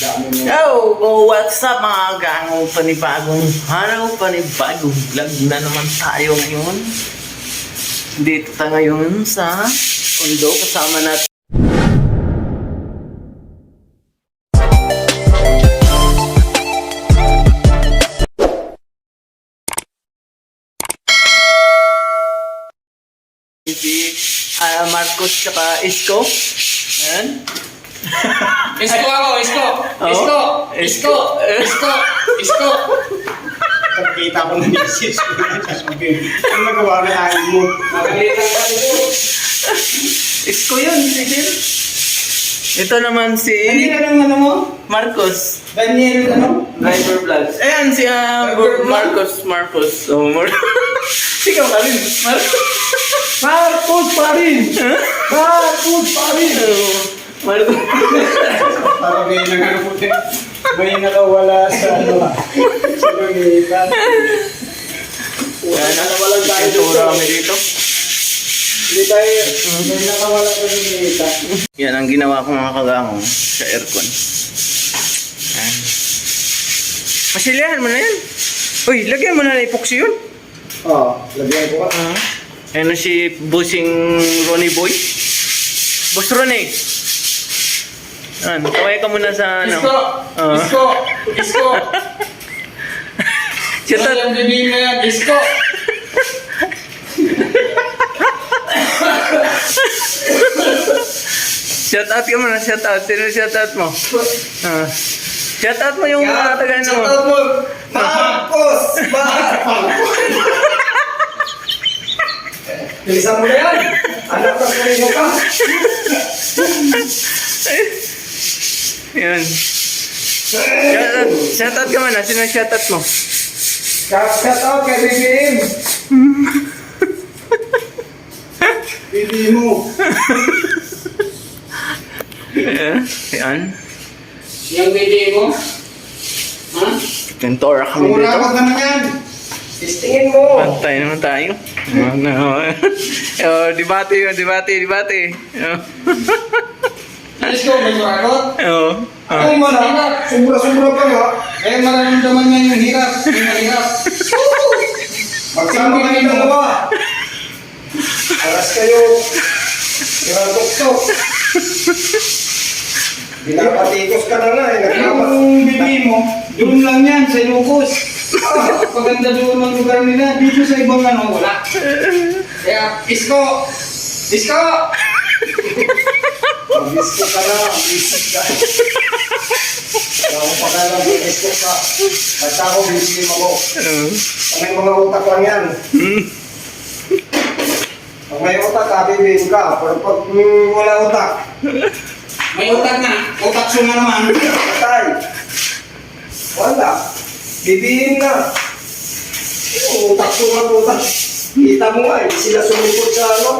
What's up mga gang? Panibagong araw, panibagong vlog na naman tayo ngayon. Dito tayo ngayon sa condo kasama natin. Si Marcos tsaka Isko. Ayan. Isko ako, Isko! Isko! Isko! Isko! Isko! Pagkita ko na ni Sis, ang nagawa na tayo mo. Makalitan ka ito. Isko yun, sige. Ito naman si Hindi na lang ano mo? Marcos. Daniel ano? Driver Vlogs. Ayan si Marcos. Oh, ikaw ka rin, Marcos. Marcos pa rin! Marcos pa rin! Marcos. Para may nanganuputin. May nakawala sa ano. Sa lumitan. Ayan, walang tayo dito. Kami dito. Hindi tayo, may nakawala sa lumitan. Yan ang ginawa ko mga kagangong sa aircon. Ayan. Pasilihan mo na yan. Uy, lagyan mo na na epoxy yun. Oo, lagyan ko ka. Ano si Bossing Ronnie Boy? Boss Ronnie. Kaway ka muna sa ano. Isko! Isko! Isko! Shout out. Yung bibig na yan, Isko! Shout out ka muna, shout out. Sino shout out mo? Shout out mo yung mga taga mo. Shout out mo! Marcos! Marcos! Bilisan mo na yan! Anak ka kanino ka! Yan. Shout out ka muna. Sino shout out mo? Shout out kay BBM! BBM mo! Yan. Yung bibig mo? Ha? Tentora kami dito. Umurawag naman yan! Testingin mo! Pantay naman tayo. Debate yun, debate. Isko, may surakot? Ako man sobra-sobra pa nga. Eh, mararamdaman niya yung hirap. Yung mahirap. Magsama kayo dalawa. Aras kayo. Tok-tok. Binapatikos ka na nga eh. Yung bibig mo, doon lang yan, sa Ilocos. Paganda doon ang lugar nila. Dito sa ibang ano, wala. Kaya, Isko! Isko! Mag-isko ka na. Mag-isik ka. Ako pa ka lang. Mag-isko ka. Basta ako, bisim ako. May mga utak lang yan. Pag may utak, kabibim ka. Pero pag wala utak, May utak na. Utak siya na naman. patay. Wala. Bibihin na. Yung utak sumat utak. Kita mo nga, hindi sila sumipot sa ano.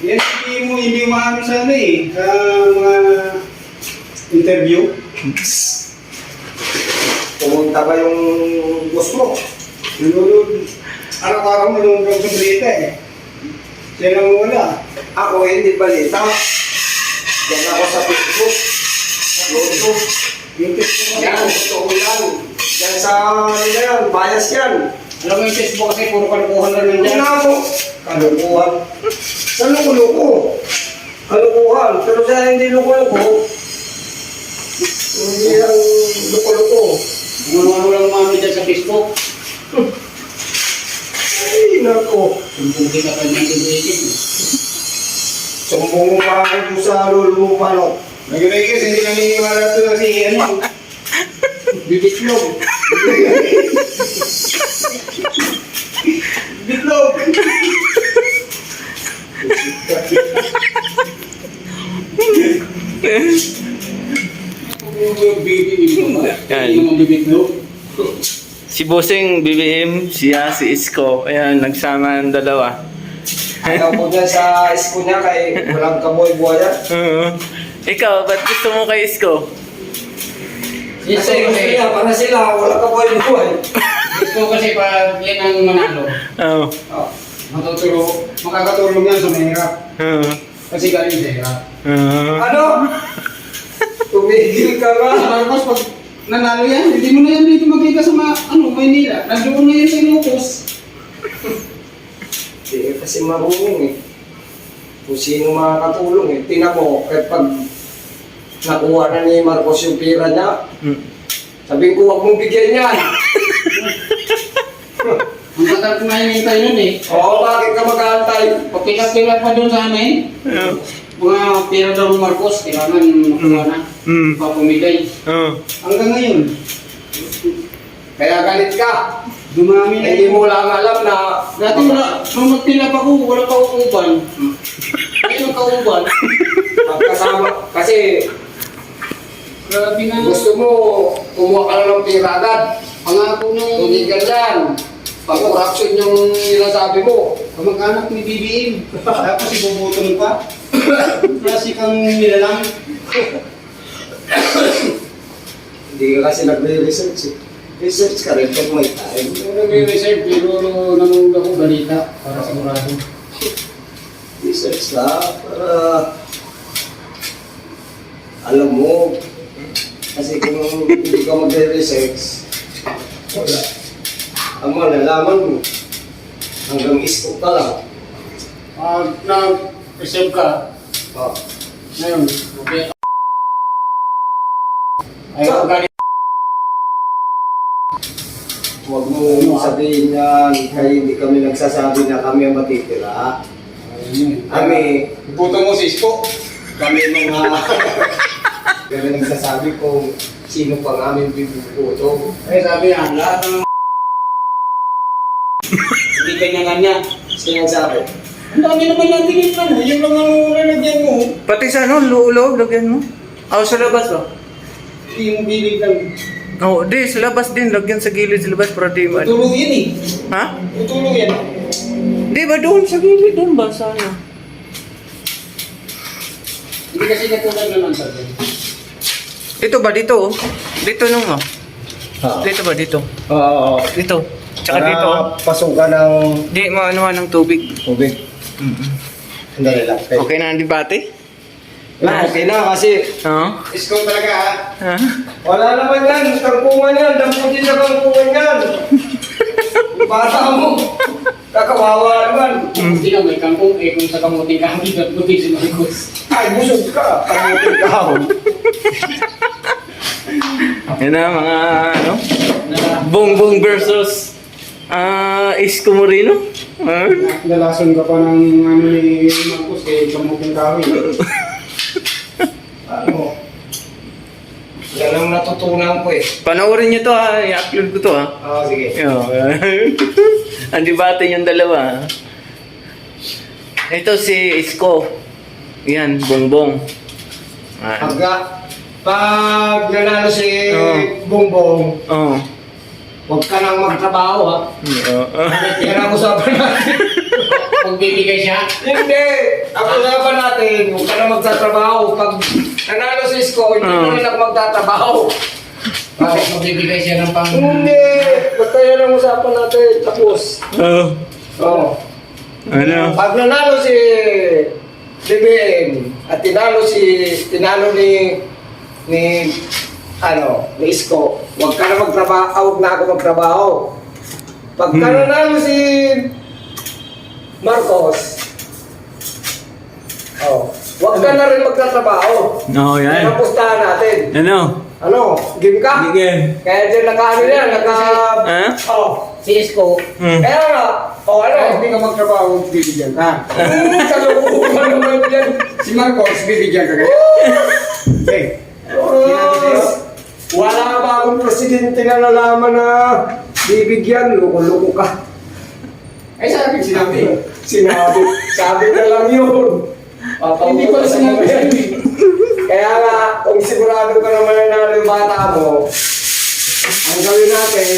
Yan, hindi maano sa ano eh. Sa mga interview. Pumunta ba yung boss mo? Nanonood. Araw-araw nanonood sa balita eh. Siya nang wala. Ako hindi balita. Diyan ako sa Facebook. Sa YouTube. Yung Facebook Yan, kasi. totoo yan. Diyan sa ano yan, bias yan. Alam mo yung Facebook kasi puro kalukuhan lang Hindi nandiyan. na ako. Kalukuhan. Sa loko-loko. Kalukuhan. Pero sa hindi loko-loko, hindi lang loko-loko. Ano lang mami dyan sa Facebook. Ay, nako. Sumbong kita pa niya i-breaking. Sumbong mo pa ako doon sa lolo mo pa, no? Nag-breakers, hindi naniniwala ito na si ano. Bibitlog. Bitlog! Yan. Yung bibitlog. Si Bossing BBM, siya si Isko. Ayan, nagsama ang dalawa. Ayaw ko dyan sa isko niya kay walang kaboy-buhayan. Ikaw, ba't gusto mo kay Isko? Kasi gusto niya, para sila, walang kaboy-buhay. Gusto kasi pag yan ang manalo, Oo. makakatulong yan sa mahirap. Oo. Kasi galing sa hirap. Oo. Ano? Tumigil ka nga. Sa Marcos, pag nanalo yan, hindi mo na yan dito magkita sa Maynila. Nandoon na yan sa Ilocos. Hindi kasi marunong eh. Kung sino makakatulong eh. Tingnan mo, kahit pag nakuha na ni Marcos yung pera niya, sabihin ko, huwag mong bigyan yan. Ang tagal ko na hinihintay nun eh. Oo, bakit ka mag-aantay? Pagkila-pila pa doon sa amin, mga pera daw ng Marcos, kailangan makuha na. Papumigay. Hanggang ngayon, Kaya galit ka. dumami na Hindi mo lang alam na dati wala, nung nagpila pa ko, wala pa akong uban. Ngayon kauban. magkasama. Kasi Grabe na. gusto mo kumuha ka na ng pera agad. Pangako ng Tumigil yan. Pang-corruption yung sinasabi mo. kamag-anak ni BBM. Tapos ibubutong pa. Klase kang nilalang. Hindi ka kasi nagre-research eh. Research ka rin pag may time. Nag-reserve pero nanonood ako balita para sigurado. Research ka para alam mo. Kasi kung hindi ka magre-research, wala. Ang malalaman mo, hanggang isko ka lang. Nag-reserve ka. Oh. Ngayon, okay. Ayaw ka Huwag mo sabihin yan, kaya hindi kami nagsasabi na kami ang matitira. Kami, Puto mo si Isko. kami mga kami nagsasabi kung sino pang aming bibubuto. Eh sabi niya, lahat ng hindi kanya niya. Sino nagsabi? Ang dami naman lang tinignan mo. Yung lang ang lalagyan mo. Pati sa ano, loob, lagyan mo. Sa labas ba? Yung bilig lang. Oo, di, sa labas din. Lagyan sa gilid sa labas para di man. Tutulog yan eh. Ha? Tutulog yan. Di ba doon sa gilid? Doon ba? Sana. Hindi kasi katulad na lang sabi. Dito ba? Dito oh. Dito nung oh. Dito ba? Dito. Oo. Dito. Tsaka dito oh. Pasukan ng Di, maanuhan ng tubig. tubig. Sandali lang. Okay na ang debate? Okay na kasi Oo. Isko talaga ha. Ha? wala naman yan. Kangkungan yan. Damputin sa kangkungan yan. Bata mo. Kakawawa naman. Hindi ka may kangkong eh kung sa kamuting kami at buti si Marcos. Ay, busog ka. Kamutin ka ako. Yan na mga ano? Na Bongbong versus Isko Moreno. nalason ka pa ng ano ni Marcos kay kamuting kami. Ano? Yan ang natutunan ko eh. Panoorin niyo to ha. I-upload ko to ha. Oo, sige. Ang debate yung dalawa. Ito si Isko. Yan, Bongbong. Pag nanalo si Oo. Bongbong, Oo. huwag ka nang magtrabaho ha. Yan ang usapan natin. Kung bibigay siya, Hindi! Ang usapan natin, huwag ka nang magtatrabaho. Pag nanalo si Isko, hindi Oo. ka rin magtatrabaho. bakit magbibigay siya ng pang... Hindi! Basta yan ang usapan natin. Tapos. Oo. Ano? Pag nanalo si BBM at tinalo ni Isko, huwag ka na magtrabaho, huwag na ako magtrabaho. Pagka nanalo si Marcos, huwag ka na rin magtatrabaho. Oo, Yan ang pustahan natin. Ano? Ano? Game ka? Sige. Kaya dyan naka-ano yan, Ha? Si Isko, Kaya nga, kahit hindi ka magtrabaho, bibigyan ka. Kalukuhan naman yan. Si Marcos, bibigyan ka kaya. Okay. Wala ka ba akong presidente na nalaman na bibigyan, loko-loko ka. Ay, sinabi. Sabi na lang yun. Hindi ko na sinabi yan. Kaya nga, kung sigurado ka naman na nanalo yung bata mo, ang gawin natin,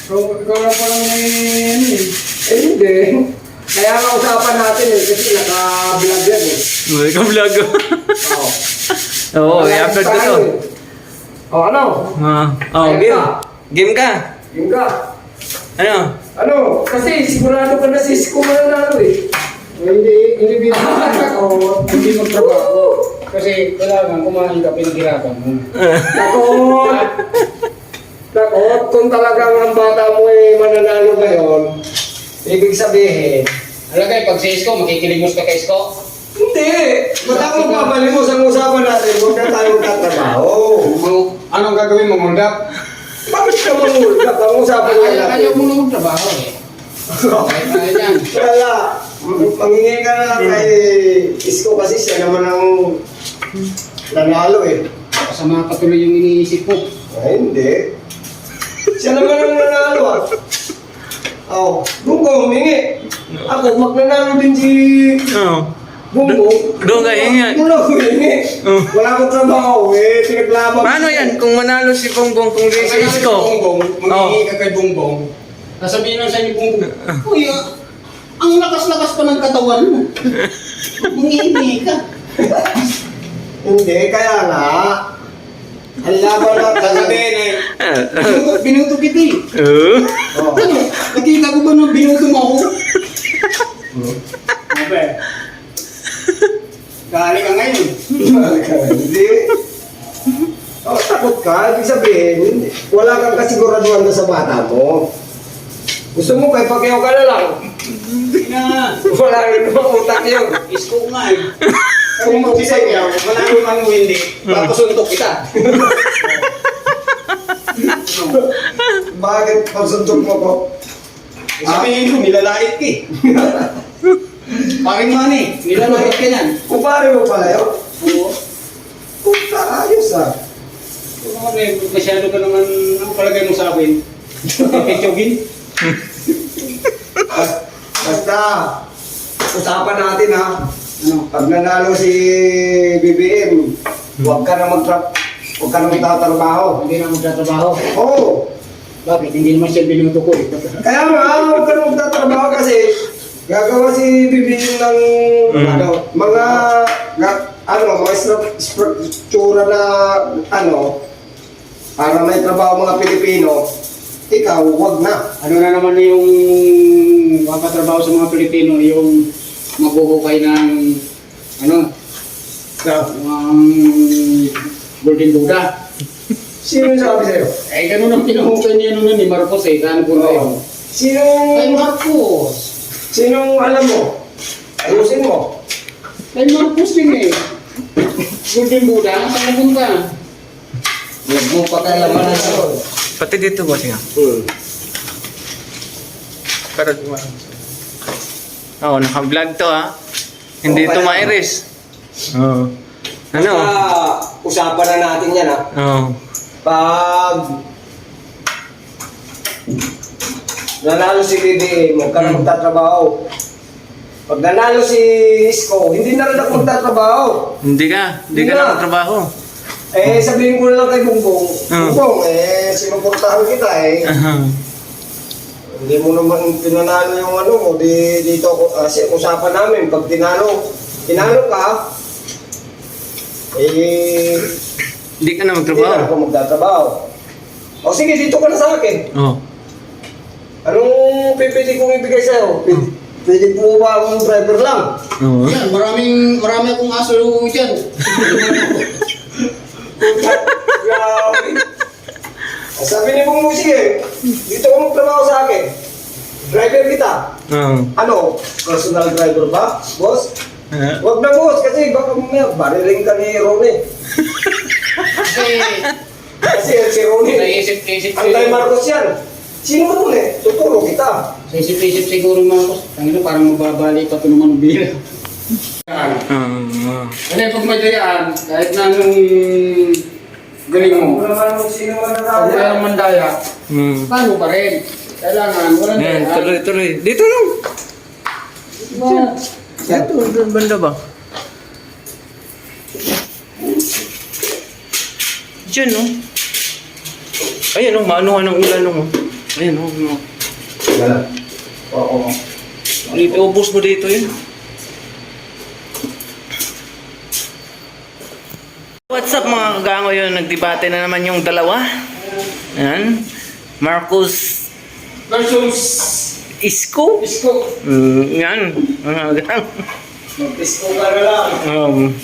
Ikaw na parang may ano eh. hindi. Kaya nga usapan natin kasi naka-vlog yan eh. May ka-vlog. Oo. Oo, i-upload ko to. Ano? Game. Game ka. Yung ka. Ano? Ano? Kasi sigurado ka na si Isko mananalo eh. Hindi bibigyan ka o hindi magtrabaho. Kasi kailangan kumain ka, pinaghirapan mo. Takot! Takot, kung talagang ang bata mo ay mananalo ngayon, ibig sabihin, Alagay, pag si Isko, makikiligos ka kay Isko. hindi! Ba't ako mabalimos ang usapan natin? Huwag na tayo tatrabaho. Anong gagawin mo, Mundap? Bakit ka mamulga? Ang usapan nga natin. Ayaw mo na magtrabaho eh. Kaya yan. Kaya, mangingi ka na lang kay Isko kasi siya naman ang nanalo eh. Kasama pa tuloy yung iniisip mo. Ay, hindi. Siya naman ang nanalo ah. Oh, doon ka humingi. Ako, magnanalo din si Oo. Bungbong. Doon ka hingi. Doon ako humingi. Oh. Wala akong trabaho eh. Pinaglaban. Paano yan kung manalo si Bongbong kung di si Isko? Bongbong, mangingi ka kay Bongbong. Sasabihin lang sa inyo Bongbong, Uy, ang lakas-lakas pa ng katawan mo. Mangingi ka. Hindi, kaya nga. Ang laban lang. Sasabihin eh, binuto kita eh. Oh. Ano, nakita ko ba nung binuto mo ako? Abe. Gali ka ngayon. Hindi. Oh, takot ka. Ibig sabihin, wala kang kasiguraduhan na sa bata mo. Gusto mo kay pagyaw ka na lang. Hindi na. Wala rin namang utak yun. Isko nga eh. Kung magsisayaw, manalo man mo hindi, papasuntok kita. Bakit pagsuntok mo ko? Sabihin mo, nilalait ka eh. Paring mani, nilalait ka niyan. Kumpare mo pala yun? Oo. Puta, ayos ah. Kung masyado ka naman, ang palagay mo sa akin, pipitsogin. Basta, usapan natin ha. Ano? Pag nanalo si BBM, huwag ka na magtatrabaho. Hindi na magtatrabaho. Oo. Bakit? Hindi naman siya binuto ko eh. Kaya nga, huwag ka na magtatrabaho kasi gagawa si BBM ng mga struktura na para may trabaho mga Pilipino. Ikaw, huwag na. Ano na naman yung mapatrabaho sa mga Pilipino, yung maghuhukay ng Golden Buddha. Sino sabi sa'yo? Eh, ganun ang pinuhukay niya nun ni Marcos eh. Saan po na yun? Kay Marcos. Sinong alam mo? Ayusin mo. Kay Marcos din eh. Golden Buddha, saan napunta? Huwag mo pakialaman na sa'yo. Pati dito ba siya? Pero oh, naka-vlog to ha. Hindi Oh, to kaya- ma-iris. Oo. Ano? Basta, usapan na natin yan ha. Oo. Pag nanalo si BBM, huwag ka na magtatrabaho. Pag nanalo si Isko, hindi na rin ako magtatrabaho. Hindi ka Hindi na na. magtrabaho. Eh, sabihin ko na lang kay Bungbong, Ah. Bungbong, sinuportahan kita eh. Hindi mo naman pinanalo yung ano mo, dito kasi usapan namin, pag tinalo ka, Hindi ka na hindi na magtrabaho. ako magtatrabaho. O sige, dito ka na sa akin. Oo. Anong pipili kong ibigay sa'yo? Pwede po ba akong driver lang? Oo. Yan, marami akong aso dyan. Grabe. Sabi ni Bung sige, dito ka magtrabaho sa akin. Driver kita. Oo. Ano? Personal driver ba, boss? Huwag na boss, kasi baka mamaya bariling ka ni Ronnie. Kasi si Ronnie, Naisip-isip Antay Marcos yan. Sino Ronnie? Tuturo kita. Sa isip-isip siguro Marcos, tangino parang mababali pa ito naman bila. Oo. Kasi pag may dayaan, kahit na anong galing mo, Sino man pag wala naman daya, paano pa rin? Kailangan, walang Yan, dayaan. tuloy. Dito lang. Dito, doon banda ba? Diyan, no? Ayan, no? Maanuhan ng ulan, no? Ayan, no? Wala. Oo. Iubos mo dito yun. What's up mga kagango yun? Nagdebate na naman yung dalawa. Ayan. Marcos Versus Isko. Isko. Yan. Mga gang. Mag-pisko ka na lang. Kung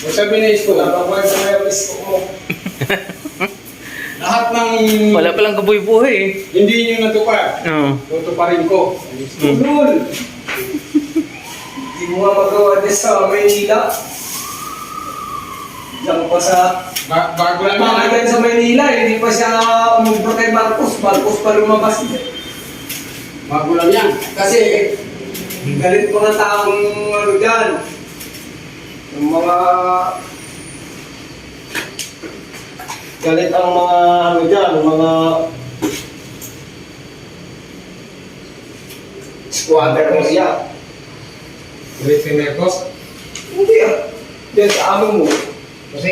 sabi na isko, Nakakuha sa mga pisko mo. lahat ng Wala palang kabuhay-buhay eh. hindi nyo natupad, Oo. tutuparin ko. Tulul! Hindi mo nga magawa din sa Maynila. Diyan pa sa... Bago lang Mga yan. sa Maynila, hindi pa siya umumpra kay Marcos. Marcos pa lumabas. Bago lang yan. Kasi, galit mga taong ano dyan. Yung mga... Galit ang mga ano dyan, mga... Squatter mo siya. Ulit si Marcos. Hindi ah. Diyan sa amo mo. Kasi